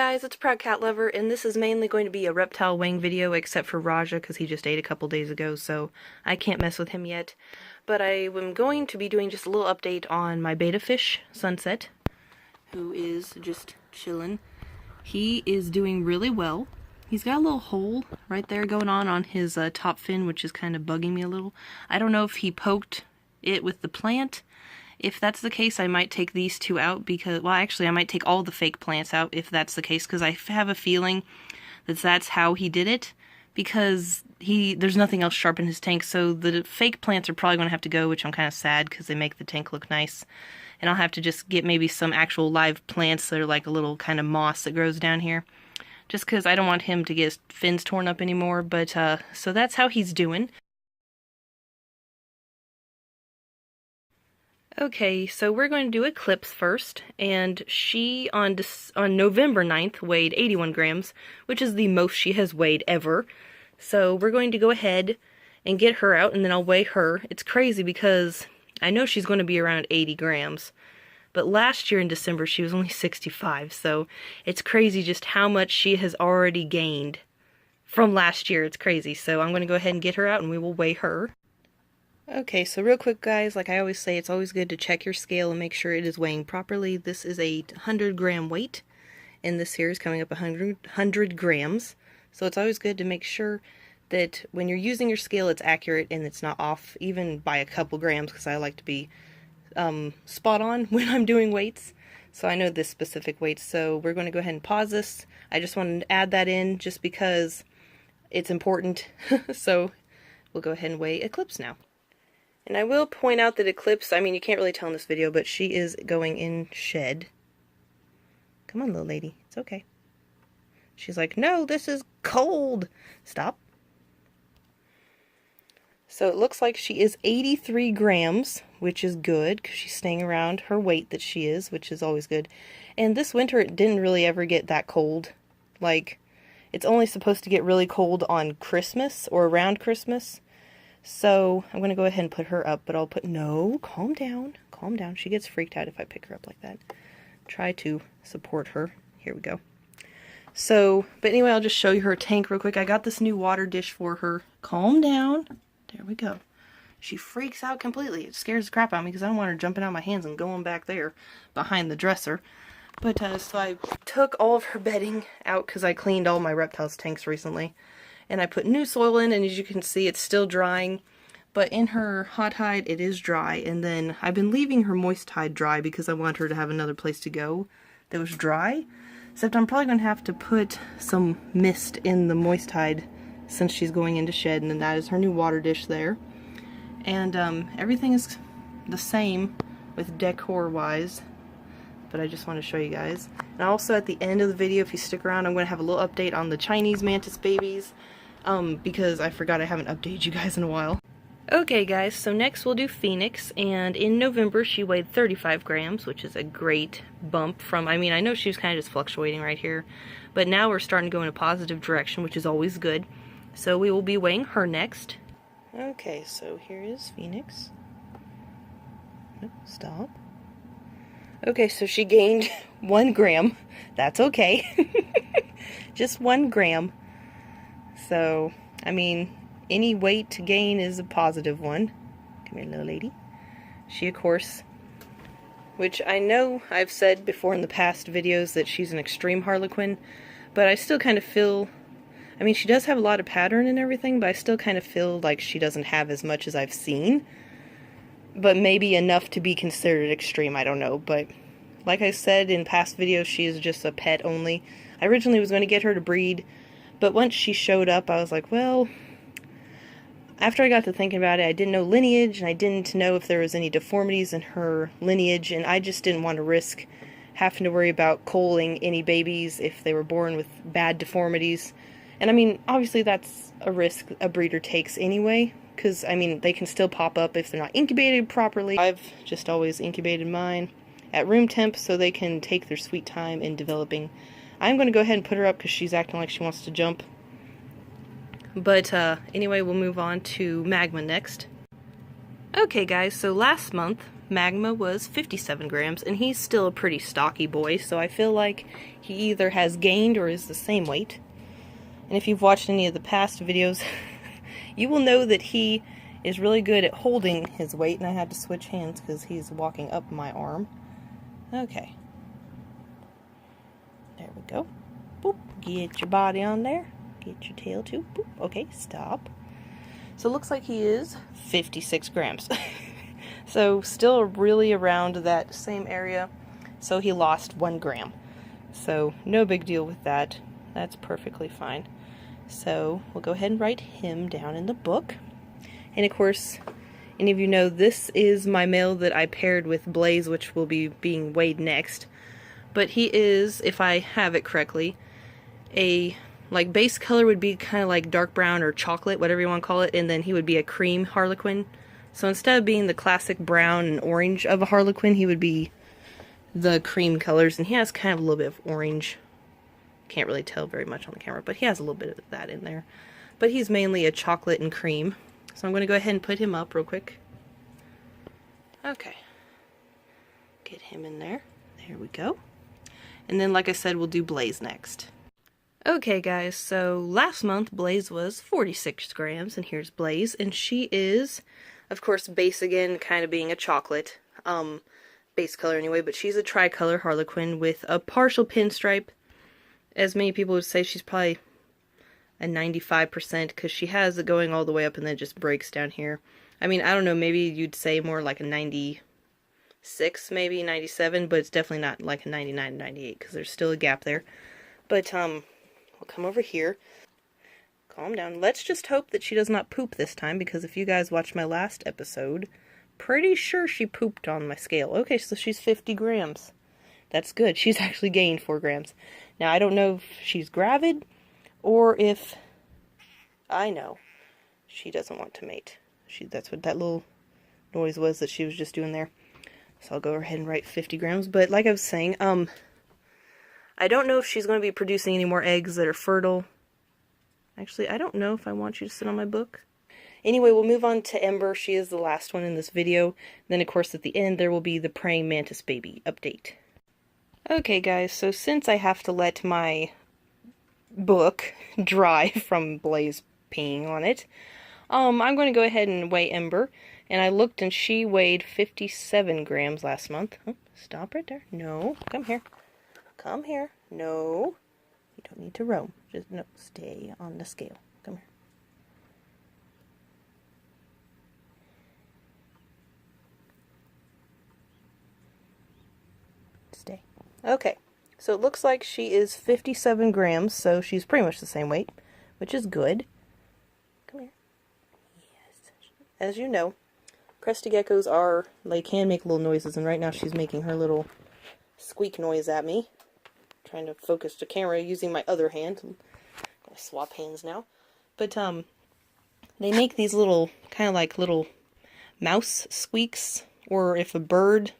guys, it's Proud Cat Lover, and this is mainly going to be a reptile weighing video, except for Raja, because he just ate a couple days ago, so I can't mess with him yet. But I am going to be doing just a little update on my betta fish, Sunset, who is just chilling. He is doing really well. He's got a little hole right there going on his top fin, which is kind of bugging me a little. I don't know if he poked it with the plant. If that's the case, I might take these two out because, well, actually, I might take all the fake plants out if that's the case, because I have a feeling that that's how he did it, because there's nothing else sharp in his tank, so the fake plants are probably going to have to go, which I'm kind of sad because they make the tank look nice. And I'll have to just get maybe some actual live plants that are like a little kind of moss that grows down here, just because I don't want him to get his fins torn up anymore. But, so that's how he's doing. Okay, so we're going to do Eclipse first, and she on November 9th weighed 81 grams, which is the most she has weighed ever. So we're going to go ahead and get her out, and then I'll weigh her. It's crazy because I know she's going to be around 80 grams, but last year in December she was only 65, so it's crazy just how much she has already gained from last year. It's crazy, so I'm going to go ahead and get her out, and we will weigh her. Okay, so real quick guys, like I always say, it's always good to check your scale and make sure it is weighing properly. This is a 100-gram weight, and this here is coming up 100 grams. So it's always good to make sure that when you're using your scale, it's accurate and it's not off, even by a couple grams, because I like to be spot on when I'm doing weights. So I know this specific weight, so we're going to go ahead and pause this. I just wanted to add that in just because it's important. So we'll go ahead and weigh Eclipse now. And I will point out that Eclipse, I mean, you can't really tell in this video, but she is going in shed. Come on, little lady. It's okay. She's like, no, this is cold. Stop. So it looks like she is 83 grams, which is good, because she's staying around her weight that she is, which is always good. And this winter, it didn't really ever get that cold. Like, it's only supposed to get really cold on Christmas, or around Christmas. So I'm going to go ahead and put her up, but I'll put, no, calm down, calm down. She gets freaked out if I pick her up like that. Try to support her. Here we go. So, but anyway, I'll just show you her tank real quick. I got this new water dish for her. Calm down. There we go. She freaks out completely. It scares the crap out of me because I don't want her jumping out of my hands and going back there behind the dresser. But, so I took all of her bedding out because I cleaned all my reptiles tanks recently. And I put new soil in, and as you can see, it's still drying. But in her hot hide, it is dry. And then I've been leaving her moist hide dry because I want her to have another place to go that was dry. Except I'm probably going to have to put some mist in the moist hide since she's going into shed. And then that is her new water dish there. And everything is the same with decor-wise. But I just want to show you guys. And also at the end of the video, if you stick around, I'm going to have a little update on the Chinese mantis babies. Because I forgot I haven't updated you guys in a while. Okay guys, so next we'll do Phoenix, and in November she weighed 35 grams, which is a great bump from, I mean, I know she was kind of just fluctuating right here, but now we're starting to go in a positive direction, which is always good. So we will be weighing her next. Okay, so here is Phoenix. Oh, stop. Okay, so she gained 1 gram. That's okay. Just 1 gram. So, I mean, any weight gain is a positive one. Come here, little lady. She, of course, which I know I've said before in the past videos that she's an extreme harlequin, but I still kind of feel, I mean, she does have a lot of pattern and everything, but I still kind of feel like she doesn't have as much as I've seen. But maybe enough to be considered extreme, I don't know. But like I said in past videos, she is just a pet only. I originally was going to get her to breed, but once she showed up, I was like, well, after I got to thinking about it, I didn't know lineage, and I didn't know if there was any deformities in her lineage, and I just didn't want to risk having to worry about culling any babies if they were born with bad deformities. And I mean, obviously that's a risk a breeder takes anyway, because, I mean, they can still pop up if they're not incubated properly. I've just always incubated mine at room temp so they can take their sweet time in developing. I'm going to go ahead and put her up because she's acting like she wants to jump. But anyway, we'll move on to Magma next. Okay guys, so last month, Magma was 57 grams, and he's still a pretty stocky boy, so I feel like he either has gained or is the same weight. And if you've watched any of the past videos, you will know that he is really good at holding his weight, and I had to switch hands because he's walking up my arm. Okay. There we go. Boop. Get your body on there. Get your tail too. Boop. Okay, stop. So it looks like he is 56 grams. So still really around that same area. So he lost 1 gram. So no big deal with that. That's perfectly fine. So we'll go ahead and write him down in the book. And of course, any of you know this is my male that I paired with Blaze, which will be being weighed next. But he is, if I have it correctly, a like base color would be kind of like dark brown or chocolate, whatever you want to call it, and then he would be a cream Harlequin. So instead of being the classic brown and orange of a Harlequin, he would be the cream colors, and he has kind of a little bit of orange. Can't really tell very much on the camera, but he has a little bit of that in there. But he's mainly a chocolate and cream. So I'm going to go ahead and put him up real quick. Okay. Get him in there. There we go. And then, like I said, we'll do Blaze next. Okay, guys, so last month Blaze was 46 grams, and here's Blaze. And she is, of course, base again, kind of being a chocolate. Base color anyway, but she's a tricolor Harlequin with a partial pinstripe. As many people would say, she's probably a 95% because she has it going all the way up and then it just breaks down here. I mean, I don't know, maybe you'd say more like a 96, maybe 97, but it's definitely not like a 99, 98 because there's still a gap there. But we'll come over here. Calm down. Let's just hope that she does not poop this time, because if you guys watched my last episode, pretty sure she pooped on my scale. Okay, so she's 50 grams. That's good. She's actually gained 4 grams. Now, I don't know if she's gravid or if, I know, she doesn't want to mate. That's what that little noise was that she was just doing there. So I'll go ahead and write 50 grams. But like I was saying, I don't know if she's going to be producing any more eggs that are fertile. Actually, I don't know if I want you to sit on my book. Anyway, we'll move on to Ember. She is the last one in this video. Then, of course, at the end, there will be the praying mantis baby update. Okay, guys, so since I have to let my book dry from Blaze peeing on it, I'm going to go ahead and weigh Ember. And I looked, and she weighed 57 grams last month. Oh, stop right there. No, come here. Come here. No. You don't need to roam. Just, no, stay on the scale. Come here. Stay. Okay. So it looks like she is 57 grams, so she's pretty much the same weight, which is good. Come here. Yes. As you know, crested geckos they can make little noises, and right now she's making her little squeak noise at me. Trying to focus the camera using my other hand. I'm gonna swap hands now. But they make these little kind of like little mouse squeaks, or if a bird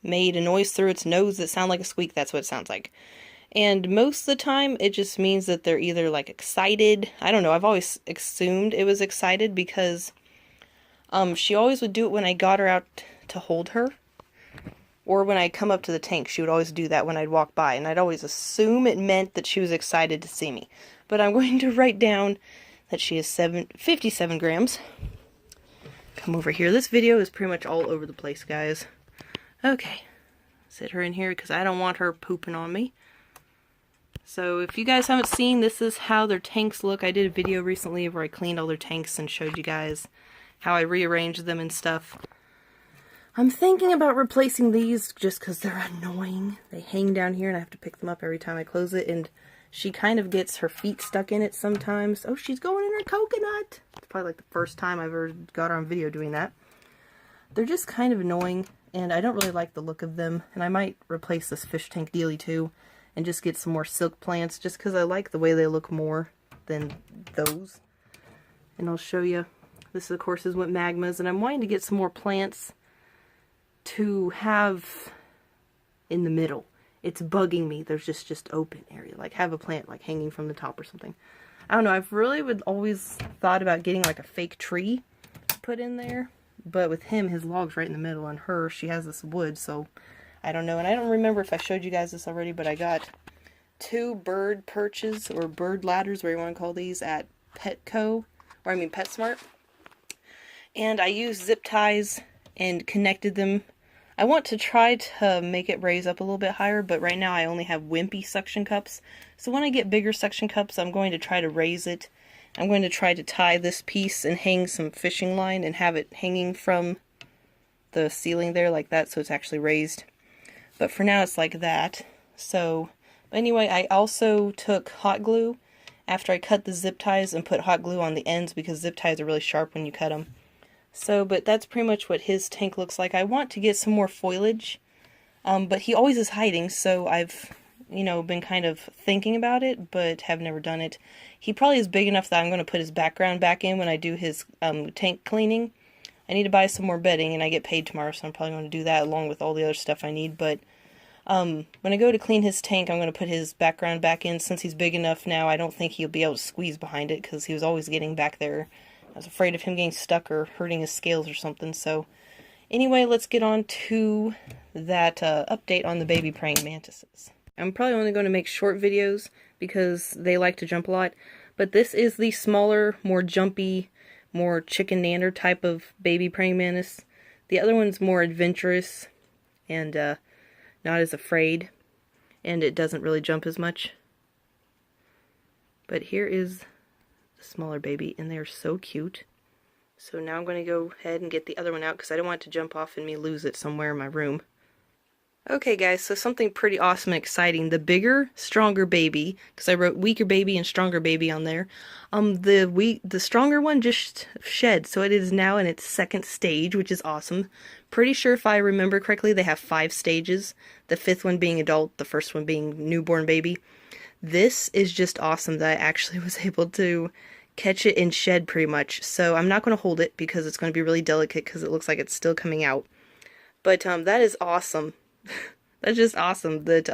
made a noise through its nose that sounded like a squeak, that's what it sounds like. And most of the time it just means that they're either like excited. I don't know, I've always assumed it was excited because she always would do it when I got her out to hold her. Or when I come up to the tank, she would always do that when I'd walk by, and I'd always assume it meant that she was excited to see me. But I'm going to write down that she is 57 grams. Come over here. This video is pretty much all over the place, guys. Okay. Sit her in here because I don't want her pooping on me. So if you guys haven't seen, this is how their tanks look. I did a video recently where I cleaned all their tanks and showed you guys how I rearranged them and stuff. I'm thinking about replacing these just because they're annoying. They hang down here and I have to pick them up every time I close it, and she kind of gets her feet stuck in it sometimes. Oh, she's going in her coconut. It's probably like the first time I've ever got her on video doing that. They're just kind of annoying, and I don't really like the look of them, and I might replace this fish tank dealie too and just get some more silk plants just because I like the way they look more than those. And I'll show you. This, of course, is what magmas, and I'm wanting to get some more plants to have in the middle. It's bugging me. There's just open area. Like have a plant like hanging from the top or something. I don't know. I've really always thought about getting like a fake tree put in there. But with him, his log's right in the middle, and her, she has this wood, so I don't know. And I don't remember if I showed you guys this already, but I got 2 bird perches, or bird ladders, whatever you want to call these, at Petco, or I mean PetSmart. And I used zip ties and connected them. I want to try to make it raise up a little bit higher, but right now I only have wimpy suction cups. So when I get bigger suction cups, I'm going to try to raise it. I'm going to try to tie this piece and hang some fishing line and have it hanging from the ceiling there like that, so it's actually raised. But for now it's like that. So anyway, I also took hot glue after I cut the zip ties and put hot glue on the ends because zip ties are really sharp when you cut them. So, but that's pretty much what his tank looks like. I want to get some more foliage, but he always is hiding, so I've, you know, been kind of thinking about it, but have never done it. He probably is big enough that I'm going to put his background back in when I do his tank cleaning. I need to buy some more bedding, and I get paid tomorrow, so I'm probably going to do that along with all the other stuff I need, but when I go to clean his tank, I'm going to put his background back in. Since he's big enough now, I don't think he'll be able to squeeze behind it, because he was always getting back there. I was afraid of him getting stuck or hurting his scales or something. So anyway, let's get on to that update on the baby praying mantises. I'm probably only going to make short videos because they like to jump a lot. But this is the smaller, more jumpy, more chicken nander type of baby praying mantis. The other one's more adventurous and not as afraid. And it doesn't really jump as much. But here is smaller baby, and they're so cute. So now I'm going to go ahead and get the other one out because I don't want it to jump off and me lose it somewhere in my room. Okay guys, so something pretty awesome and exciting. The bigger, stronger baby, because I wrote weaker baby and stronger baby on there. The stronger one just shed, so it is now in its 2nd stage, which is awesome. Pretty sure if I remember correctly, they have 5 stages. The 5th one being adult, the 1st one being newborn baby. This is just awesome that I actually was able to catch it and shed pretty much. So I'm not going to hold it because it's going to be really delicate because it looks like it's still coming out. But that is awesome. That's just awesome that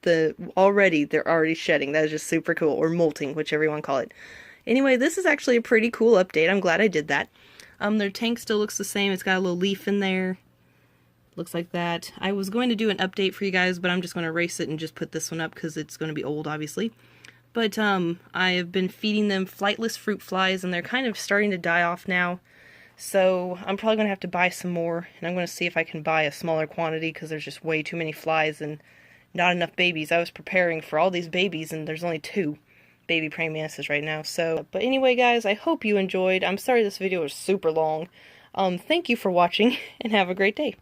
they're already shedding. That is just super cool, or molting, whichever you want to call it. Anyway, this is actually a pretty cool update. I'm glad I did that. Their tank still looks the same. It's got a little leaf in there. Looks like that. I was going to do an update for you guys, but I'm just going to erase it and just put this one up because it's going to be old, obviously. But I have been feeding them flightless fruit flies, and they're kind of starting to die off now. So I'm probably going to have to buy some more, and I'm going to see if I can buy a smaller quantity because there's just way too many flies and not enough babies. I was preparing for all these babies, and there's only 2 baby praying mantises right now. So, but anyway, guys, I hope you enjoyed. I'm sorry this video was super long. Thank you for watching, and have a great day.